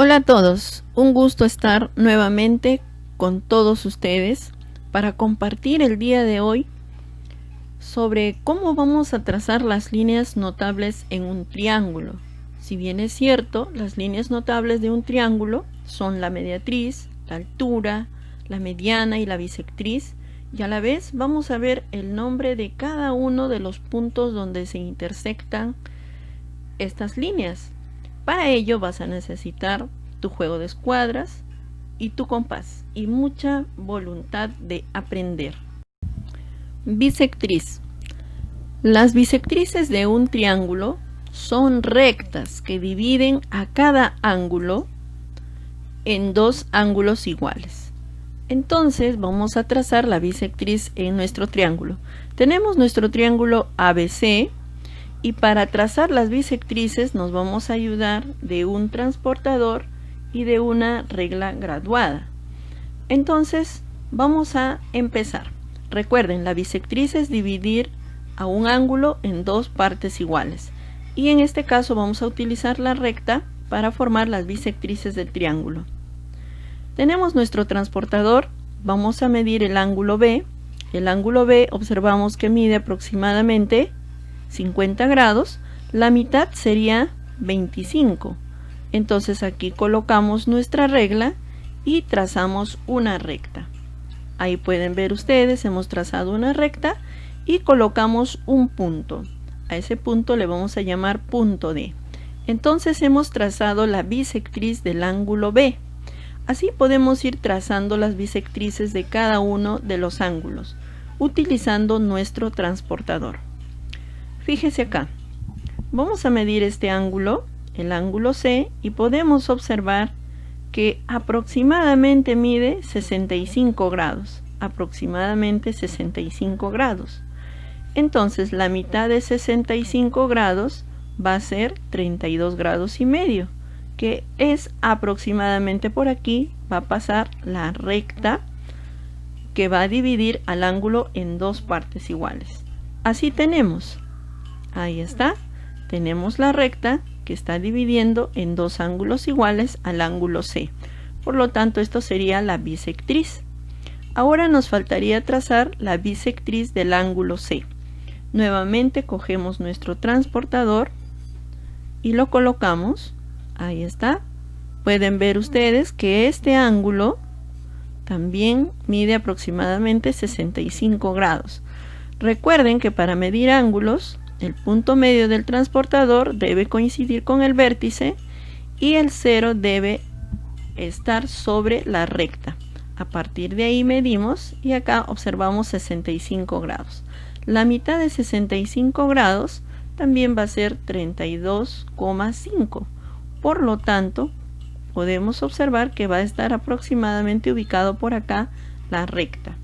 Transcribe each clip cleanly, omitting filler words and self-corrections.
Hola a todos, un gusto estar nuevamente con todos ustedes para compartir el día de hoy sobre cómo vamos a trazar las líneas notables en un triángulo. Si bien es cierto, las líneas notables de un triángulo son la mediatriz, la altura, la mediana y la bisectriz, y a la vez vamos a ver el nombre de cada uno de los puntos donde se intersectan estas líneas. Para ello vas a necesitar tu juego de escuadras y tu compás y mucha voluntad de aprender. Bisectriz. Las bisectrices de un triángulo son rectas que dividen a cada ángulo en dos ángulos iguales. Entonces vamos a trazar la bisectriz en nuestro triángulo. Tenemos nuestro triángulo ABC. Y para trazar las bisectrices nos vamos a ayudar de un transportador y de una regla graduada. Entonces vamos a empezar. Recuerden, la bisectriz es dividir a un ángulo en dos partes iguales. Y en este caso vamos a utilizar la recta para formar las bisectrices del triángulo. Tenemos nuestro transportador, vamos a medir el ángulo B. El ángulo B observamos que mide aproximadamente 50 grados, la mitad sería 25. Entonces aquí colocamos nuestra regla y trazamos una recta. Ahí pueden ver ustedes, hemos trazado una recta y colocamos un punto. A ese punto le vamos a llamar punto D. Entonces hemos trazado la bisectriz del ángulo B. Así podemos ir trazando las bisectrices de cada uno de los ángulos, utilizando nuestro transportador. Fíjese acá, vamos a medir este ángulo, el ángulo C, y podemos observar que aproximadamente mide 65 grados, aproximadamente 65 grados. Entonces la mitad de 65 grados va a ser 32 grados y medio, que es aproximadamente por aquí, va a pasar la recta que va a dividir al ángulo en dos partes iguales. Así tenemos. Ahí está, tenemos la recta que está dividiendo en dos ángulos iguales al ángulo C. Por lo tanto, esto sería la bisectriz. Ahora nos faltaría trazar la bisectriz del ángulo C. Nuevamente cogemos nuestro transportador y lo colocamos. Ahí está. Pueden ver ustedes que este ángulo también mide aproximadamente 65 grados. Recuerden que para medir ángulos, el punto medio del transportador debe coincidir con el vértice y el 0 debe estar sobre la recta. A partir de ahí medimos y acá observamos 65 grados. La mitad de 65 grados también va a ser 32,5. Por lo tanto, podemos observar que va a estar aproximadamente ubicado por acá la recta.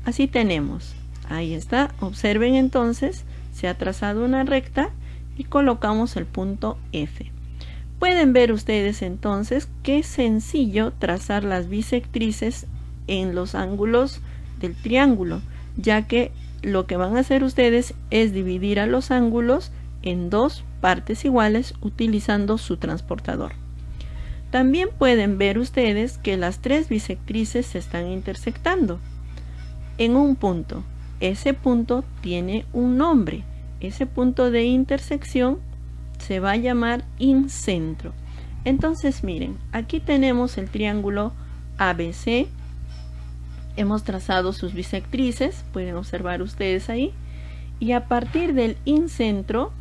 Así tenemos. Ahí está. Observen entonces. Se ha trazado una recta y colocamos el punto F. Pueden ver ustedes entonces qué sencillo trazar las bisectrices en los ángulos del triángulo, ya que lo que van a hacer ustedes es dividir a los ángulos en dos partes iguales utilizando su transportador. También pueden ver ustedes que las tres bisectrices se están intersectando en un punto. Ese punto tiene un nombre. Ese punto de intersección se va a llamar incentro. Entonces miren, aquí tenemos el triángulo ABC. Hemos trazado sus bisectrices, pueden observar ustedes ahí. Y a partir del incentro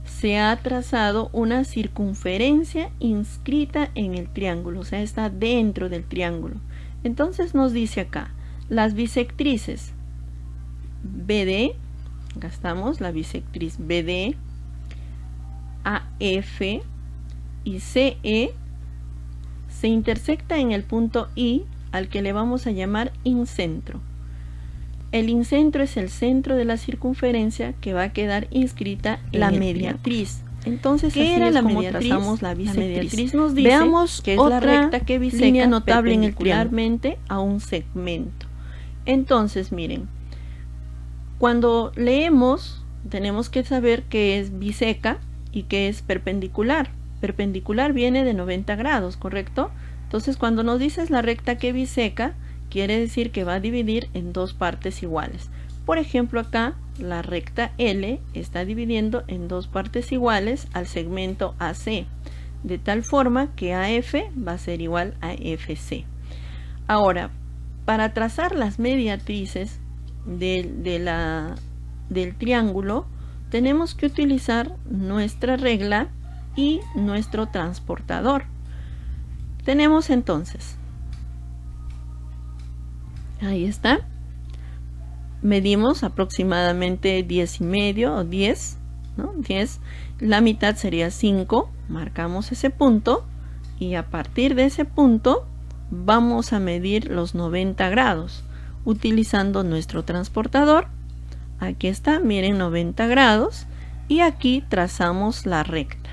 se ha trazado una circunferencia inscrita en el triángulo, o sea, está dentro del triángulo. Entonces nos dice acá, las bisectrices BD, gastamos la bisectriz BD, AF y CE se intersecta en el punto I, al que le vamos a llamar incentro. El incentro es el centro de la circunferencia que va a quedar inscrita en la mediatriz. Entonces, ¿qué era la mediatriz? Trazamos la bisectriz. La mediatriz nos dice veamos que es la recta que biseca notable perpendicularmente a un segmento. Entonces, miren, cuando leemos tenemos que saber qué es biseca y qué es perpendicular. perpendicular viene de 90 grados, ¿correcto? Entonces cuando nos dices la recta que biseca, quiere decir que va a dividir en dos partes iguales. Por ejemplo, acá la recta L está dividiendo en dos partes iguales al segmento AC, de tal forma que AF va a ser igual a FC. Ahora, para trazar las mediatrices del triángulo, tenemos que utilizar nuestra regla y nuestro transportador. Tenemos entonces, ahí está, medimos aproximadamente 10,5 o 10, ¿no? 10, la mitad sería 5, marcamos ese punto y a partir de ese punto vamos a medir los 90 grados utilizando nuestro transportador. Aquí está, miren, 90 grados y aquí trazamos la recta.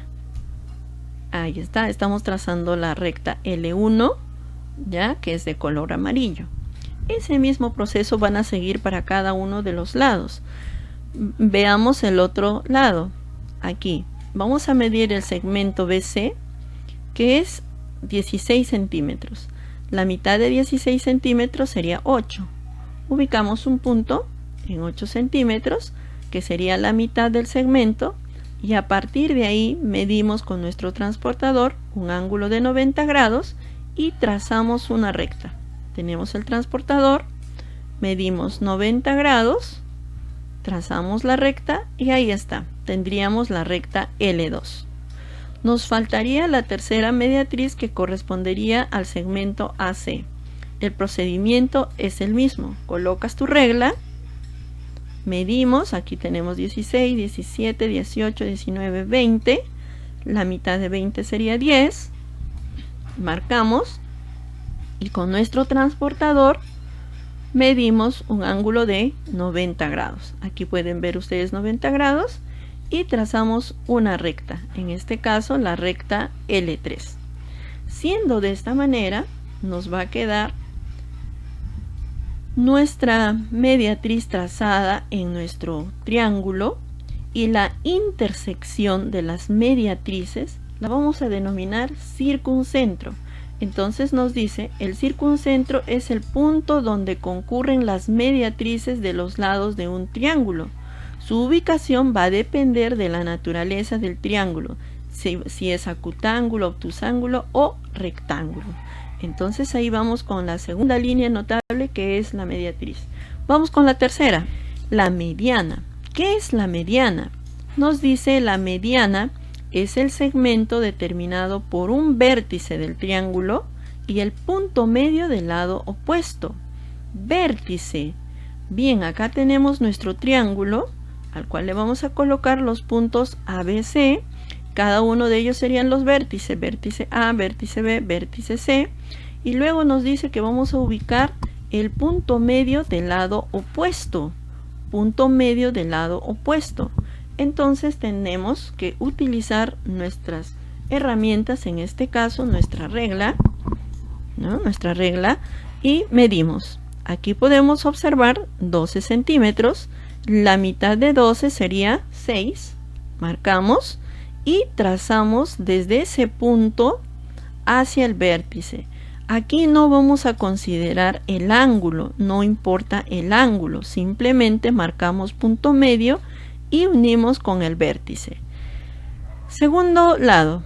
Ahí está, estamos trazando la recta L1, ya que es de color amarillo. Ese mismo proceso van a seguir para cada uno de los lados. Veamos el otro lado. Aquí vamos a medir el segmento BC, que es 16 centímetros. La mitad de 16 centímetros sería 8. Ubicamos un punto en 8 centímetros, que sería la mitad del segmento, y a partir de ahí medimos con nuestro transportador un ángulo de 90 grados y trazamos una recta. Tenemos el transportador, medimos 90 grados, trazamos la recta y ahí está, tendríamos la recta L2. Nos faltaría la tercera mediatriz, que correspondería al segmento AC. El procedimiento es el mismo, colocas tu regla, medimos, aquí tenemos 16, 17, 18, 19, 20, la mitad de 20 sería 10, marcamos y con nuestro transportador medimos un ángulo de 90 grados. Aquí pueden ver ustedes 90 grados y trazamos una recta, en este caso la recta L3. Siendo de esta manera, nos va a quedar nuestra mediatriz trazada en nuestro triángulo, y la intersección de las mediatrices la vamos a denominar circuncentro. Entonces nos dice, el circuncentro es el punto donde concurren las mediatrices de los lados de un triángulo. Su ubicación va a depender de la naturaleza del triángulo, si es acutángulo, obtusángulo o rectángulo. Entonces ahí vamos con la segunda línea notable, que es la mediatriz. Vamos con la tercera, la mediana. ¿Qué es la mediana? Nos dice, la mediana es el segmento determinado por un vértice del triángulo y el punto medio del lado opuesto. Vértice. Bien, acá tenemos nuestro triángulo, al cual le vamos a colocar los puntos ABC. Cada uno de ellos serían los vértices, vértice A, vértice B, vértice C, y luego nos dice que vamos a ubicar el punto medio del lado opuesto, punto medio del lado opuesto. Entonces tenemos que utilizar nuestras herramientas, en este caso nuestra regla, ¿no? Nuestra regla, y medimos. Aquí podemos observar 12 centímetros, la mitad de 12 sería 6, marcamos y trazamos desde ese punto hacia el vértice. Aquí no vamos a considerar el ángulo, no importa el ángulo, simplemente marcamos punto medio y unimos con el vértice. Segundo lado,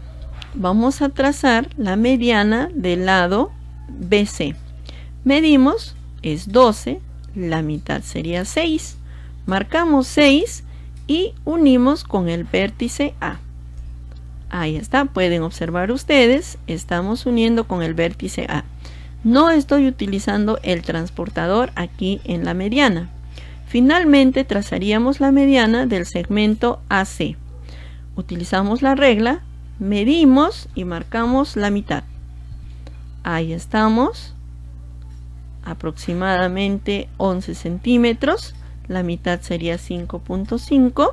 vamos a trazar la mediana del lado BC. Medimos, es 12, la mitad sería 6, marcamos 6 y unimos con el vértice A. Ahí está, pueden observar ustedes, estamos uniendo con el vértice A. No estoy utilizando el transportador aquí en la mediana. Finalmente trazaríamos la mediana del segmento AC. Utilizamos la regla, medimos y marcamos la mitad. Ahí estamos, aproximadamente 11 centímetros, la mitad sería 5.5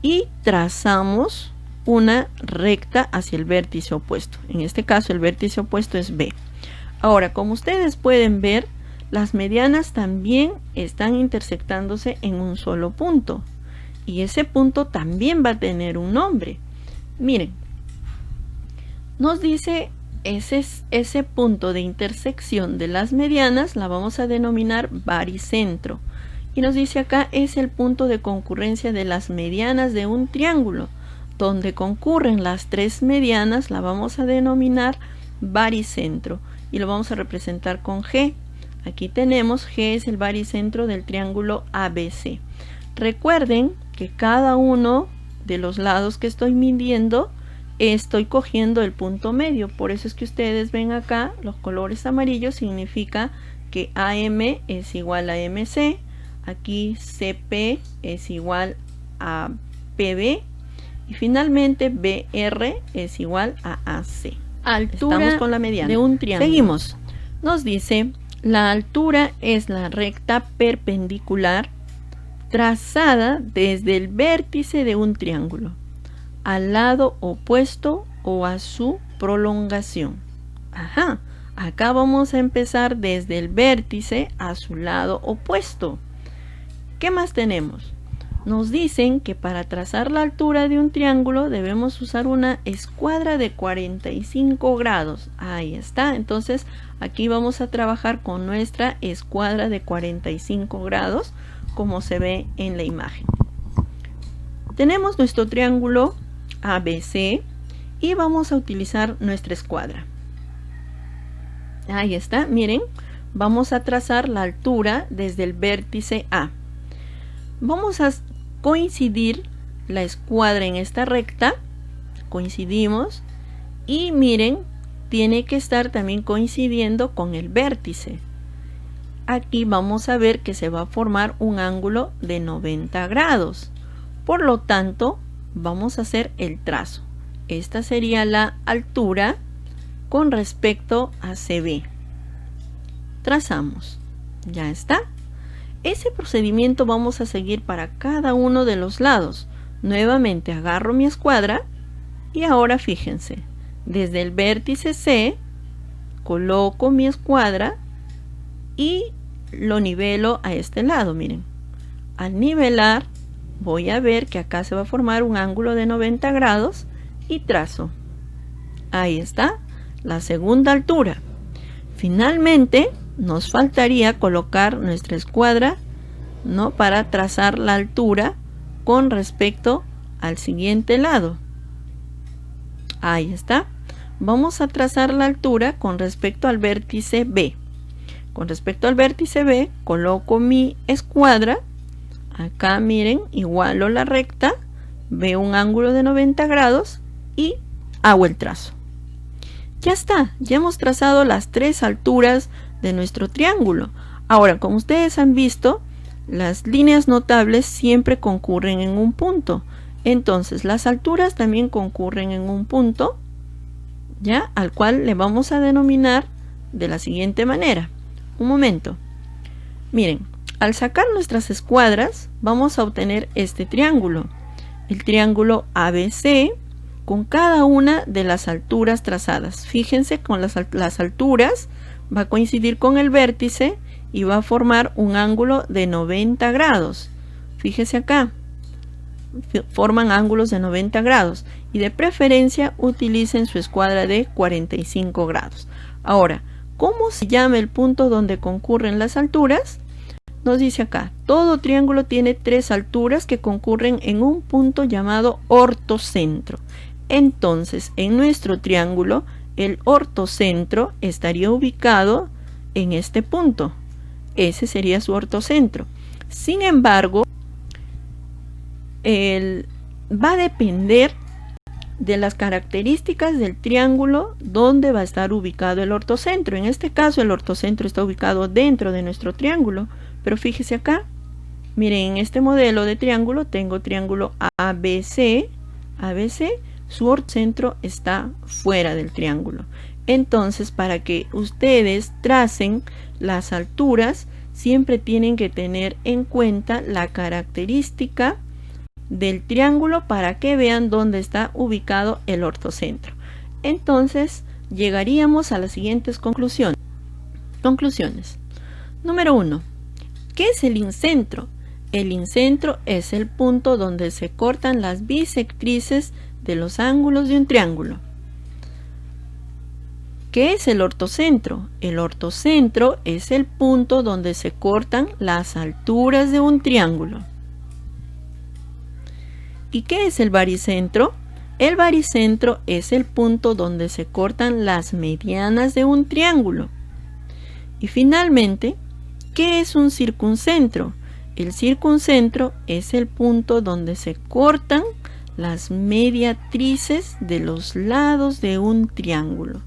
y trazamos una recta hacia el vértice opuesto. En este caso el vértice opuesto es B. Ahora, como ustedes pueden ver, las medianas también están intersectándose en un solo punto y ese punto también va a tener un nombre. Miren, Nos dice ese punto de intersección de las medianas, la vamos a denominar baricentro. Y nos dice acá es el punto de concurrencia de las medianas de un triángulo. Donde concurren las tres medianas la vamos a denominar baricentro. Y lo vamos a representar con G. Aquí tenemos G es el baricentro del triángulo ABC. Recuerden que cada uno de los lados que estoy midiendo estoy cogiendo el punto medio. Por eso es que ustedes ven acá los colores amarillos, significa que AM es igual a MC. Aquí CP es igual a PB. Y finalmente BR es igual a AC. Altura Estamos con la mediana de un triángulo. Seguimos. Nos dice, la altura es la recta perpendicular trazada desde el vértice de un triángulo al lado opuesto o a su prolongación. Ajá, acá vamos a empezar desde el vértice a su lado opuesto. ¿Qué más tenemos? Nos dicen que para trazar la altura de un triángulo debemos usar una escuadra de 45 grados. Ahí está. Entonces aquí vamos a trabajar con nuestra escuadra de 45 grados, como se ve en la imagen. Tenemos nuestro triángulo ABC y vamos a utilizar nuestra escuadra. Ahí está. Miren, vamos a trazar la altura desde el vértice A. Vamos a coincidir la escuadra en esta recta, coincidimos, y miren, tiene que estar también coincidiendo con el vértice. Aquí vamos a ver que se va a formar un ángulo de 90 grados. Por lo tanto, vamos a hacer el trazo. Esta sería la altura con respecto a CB. Trazamos. Ya está. Ese procedimiento vamos a seguir para cada uno de los lados. Nuevamente agarro mi escuadra y ahora fíjense, desde el vértice C coloco mi escuadra y lo nivelo a este lado. Miren, al nivelar voy a ver que acá se va a formar un ángulo de 90 grados y trazo. Ahí está la segunda altura. Finalmente nos faltaría colocar nuestra escuadra, ¿no?, para trazar la altura con respecto al siguiente lado. Ahí está. Vamos a trazar la altura con respecto al vértice B. Con respecto al vértice B, coloco mi escuadra. Acá miren, igualo la recta, veo un ángulo de 90 grados y hago el trazo. Ya está, ya hemos trazado las tres alturas de nuestro triángulo. Ahora, como ustedes han visto, las líneas notables siempre concurren en un punto. Entonces, las alturas también concurren en un punto, ¿ya?, al cual le vamos a denominar de la siguiente manera. Un momento. Miren, al sacar nuestras escuadras, vamos a obtener este triángulo. El triángulo ABC con cada una de las alturas trazadas. Fíjense, con las alturas va a coincidir con el vértice y va a formar un ángulo de 90 grados. Fíjese acá, forman ángulos de 90 grados y de preferencia utilicen su escuadra de 45 grados. Ahora, ¿cómo se llama el punto donde concurren las alturas? Nos dice acá, todo triángulo tiene tres alturas que concurren en un punto llamado ortocentro. Entonces, en nuestro triángulo, el ortocentro estaría ubicado en este punto. Ese sería su ortocentro. Sin embargo, va a depender de las características del triángulo donde va a estar ubicado el ortocentro. En este caso, el ortocentro está ubicado dentro de nuestro triángulo. Pero fíjese acá, miren, en este modelo de triángulo tengo triángulo ABC, su ortocentro está fuera del triángulo. Entonces, para que ustedes tracen las alturas, siempre tienen que tener en cuenta la característica del triángulo para que vean dónde está ubicado el ortocentro. Entonces, llegaríamos a las siguientes conclusiones. Número 1. ¿Qué es el incentro? El incentro es el punto donde se cortan las bisectrices de los ángulos de un triángulo. ¿Qué es el ortocentro? El ortocentro es el punto donde se cortan las alturas de un triángulo. ¿Y qué es el baricentro? El baricentro es el punto donde se cortan las medianas de un triángulo. Y finalmente, ¿qué es un circuncentro? El circuncentro es el punto donde se cortan las mediatrices de los lados de un triángulo.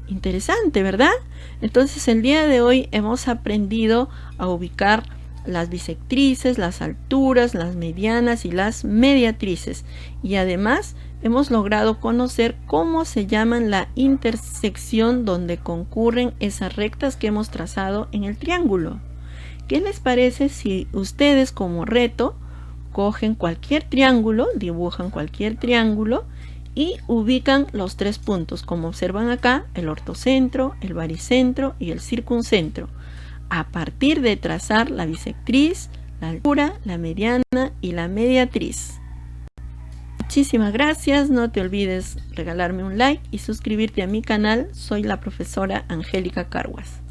Interesante, ¿verdad? Entonces el día de hoy hemos aprendido a ubicar las bisectrices, las alturas, las medianas y las mediatrices. Y además hemos logrado conocer cómo se llaman la intersección donde concurren esas rectas que hemos trazado en el triángulo. ¿Qué les parece si ustedes como reto cogen cualquier triángulo, dibujan cualquier triángulo y ubican los 3 puntos, como observan acá, el ortocentro, el baricentro y el circuncentro, a partir de trazar la bisectriz, la altura, la mediana y la mediatriz? Muchísimas gracias, no te olvides regalarme un like y suscribirte a mi canal. Soy la profesora Angélica Carhuas.